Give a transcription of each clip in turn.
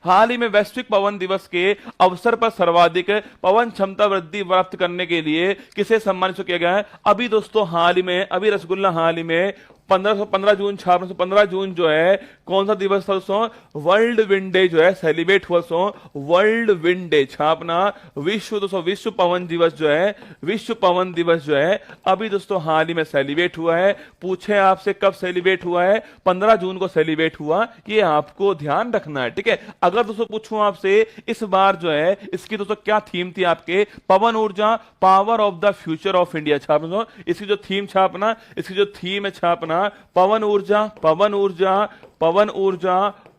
हाल ही में वैश्विक पवन दिवस के अवसर पर सर्वाधिक पवन क्षमता वृद्धि प्राप्त करने के लिए किसे सम्मानित किया गया है? अभी दोस्तों हाल ही में, अभी रसगुल्ला हाल ही में 15 जून, 15 जून जो है कौन सा दिवस था दोस्तों? वर्ल्ड विंड डे जो है सेलिब्रेट हुआ दोस्तों। वर्ल्ड विंड डे छापना विश्व दोस्तों, विश्व पवन दिवस जो है, विश्व पवन दिवस जो है अभी दोस्तों हाल ही में सेलिब्रेट हुआ है। पूछे आपसे कब सेलिब्रेट हुआ है? 15 जून को सेलिब्रेट हुआ, ये आपको ध्यान रखना है, ठीक है। अगर दोस्तों पूछूं आपसे इस बार जो है इसकी दोस्तों क्या थीम थी आपके? पवन ऊर्जा, power of the future of India छापना। इसकी जो थीम छापना, इसकी जो थीम है छापना पवन ऊर्जा, पवन ऊर्जा, पवन ऊर्जा,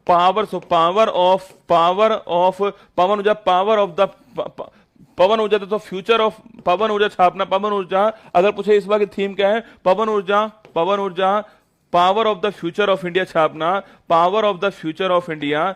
पावर ऑफ पवन ऊर्जा, पावर ऑफ द पवन ऊर्जा तो फ्यूचर ऑफ पवन ऊर्जा छापना। पवन ऊर्जा अगर पूछे इस बार की थीम क्या है? पवन ऊर्जा, पवन ऊर्जा, power of the future of India छापना। Power of the future of India,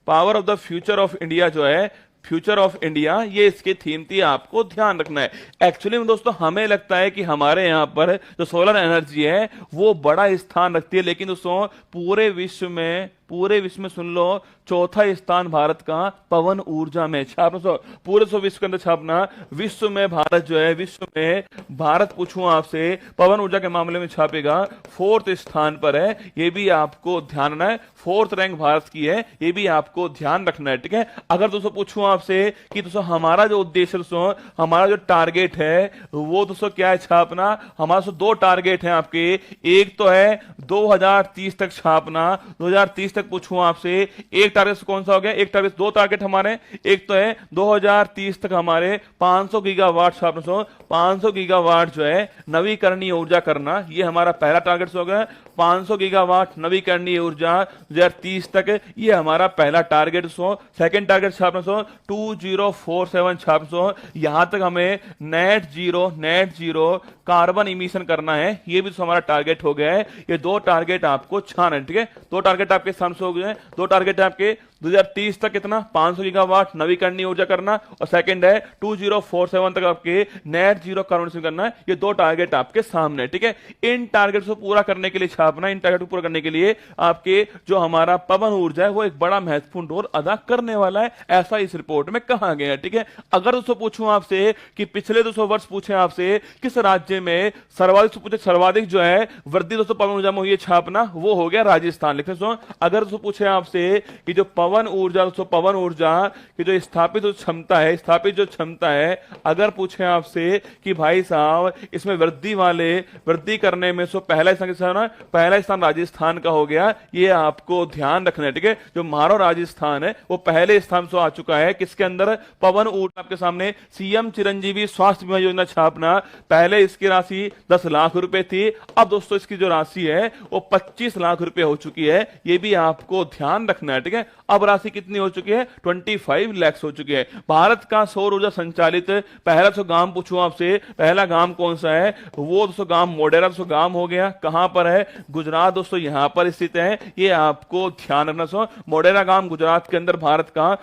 power of the future of India जो है, फ्यूचर ऑफ इंडिया, ये इसकी थीम थी, आपको ध्यान रखना है। एक्चुअली में दोस्तों हमें लगता है कि हमारे यहां पर जो सोलर एनर्जी है वो बड़ा स्थान रखती है, लेकिन दोस्तों पूरे विश्व में सुन लो चौथा स्थान भारत का पवन ऊर्जा में छापना। पूरे विश्व के अंदर छापना, विश्व में भारत जो है, विश्व में भारत पूछूं आपसे पवन ऊर्जा के मामले में छापेगा 4th स्थान पर है, ये भी आपको ध्यान रखना है। 4th रैंक भारत की है, ये भी आपको ध्यान रखना है, ठीक है। अगर दोस्तों पूछूं आपसे कि दोस्तों हमारा जो उद्देश्य दोस्तों, हमारा जो टारगेट है वो दोस्तों क्या है छापना? हमारा दोस्तों 2 टारगेट हैं आपके। एक तो है 2030 तक छापना, 2030 तक पूछूं आपसे एक टारगेट कौन सा हो गया? एक टारगेट, 2 टारगेट हमारे, एक तो है 2030 तक हमारे 500 गीगावाट छापना। 500 गीगावाट जो है नवीकरणीय ऊर्जा करना, ये हमारा पहला टारगेट हो गया। 500 गीगावाट नवीकरणीय ऊर्जा 2030 तक, ये हमारा पहला टारगेट। सेकंड टारगेट छापना 2047 छापना, यहां तक हमें नेट जीरो कार्बन इमिशन करना है, ये भी हमारा टारगेट हो गया है। ये 2 टारगेट आपको छाना है, ठीक है। 2 टारगेट आपके सामने हो गए। 2 टारगेट है आपके 2030 तक कितना? 500 गीगावाट नवीकरणीय ऊर्जा करना, और सेकंड है 2047 तक आपके नेट जीरो कार्बन इमिशन करना है। ये 2 टारगेट आपके सामने, ठीक है। इन टारगेट को पूरा करने के लिए छापना, इन टारगेट को पूरा करने के लिए आपके जो हमारा पवन ऊर्जा है वो एक बड़ा महत्वपूर्ण रोल अदा करने वाला है, ऐसा इस रिपोर्ट में कहा गया है, ठीक है। अगर दोस्तों पूछूं आपसे कि पिछले 200 वर्ष पूछे आपसे किस राज्य में सर्वाधिक जो है वृद्धि दोस्तों पवन ऊर्जा में हुई है छापना, वो हो गया राजस्थान। लिखते दोस्तों अगर दोस्तों पूछे आपसे कि जो पवन ऊर्जा की जो स्थापित जो क्षमता है, अगर पूछे आपसे कि भाई साहब इसमें वृद्धि करने में पहला स्थान राजस्थान का हो गया, ये आपको ध्यान रखना है, ठीक है। जो हमारा राजस्थान है वो पहले स्थान से आ चुका है किसके अंदर? पवन ऊर्जा। आपके सामने सीएम चिरंजीवी स्वास्थ्य बीमा योजना छापना, पहले इसकी राशि 10 लाख रुपए थी, अब दोस्तों इसकी जो राशि है वो 25 लाख रुपए हो चुकी है, ये भी आपको ध्यान रखना है, ठीक है। अब राशि कितनी हो चुकी है? 25 लाख हो चुकी है। भारत का सौर ऊर्जा संचालित पहला गांव पूछूं आपसे, पहला गांव कौन सा है? वो दोस्तों गांव मोढेरा गांव हो गया। कहां पर है? गुजरात दोस्तों यहां पर स्थित है, ये आपको ध्यान रखना। मोढेरा गांव गुजरात के अंदर भारत का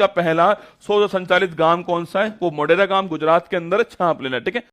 पहला सौर संचालित गांव कौन सा है? वो मोढेरा गांव गुजरात के अंदर छाप लेना, ठीक है।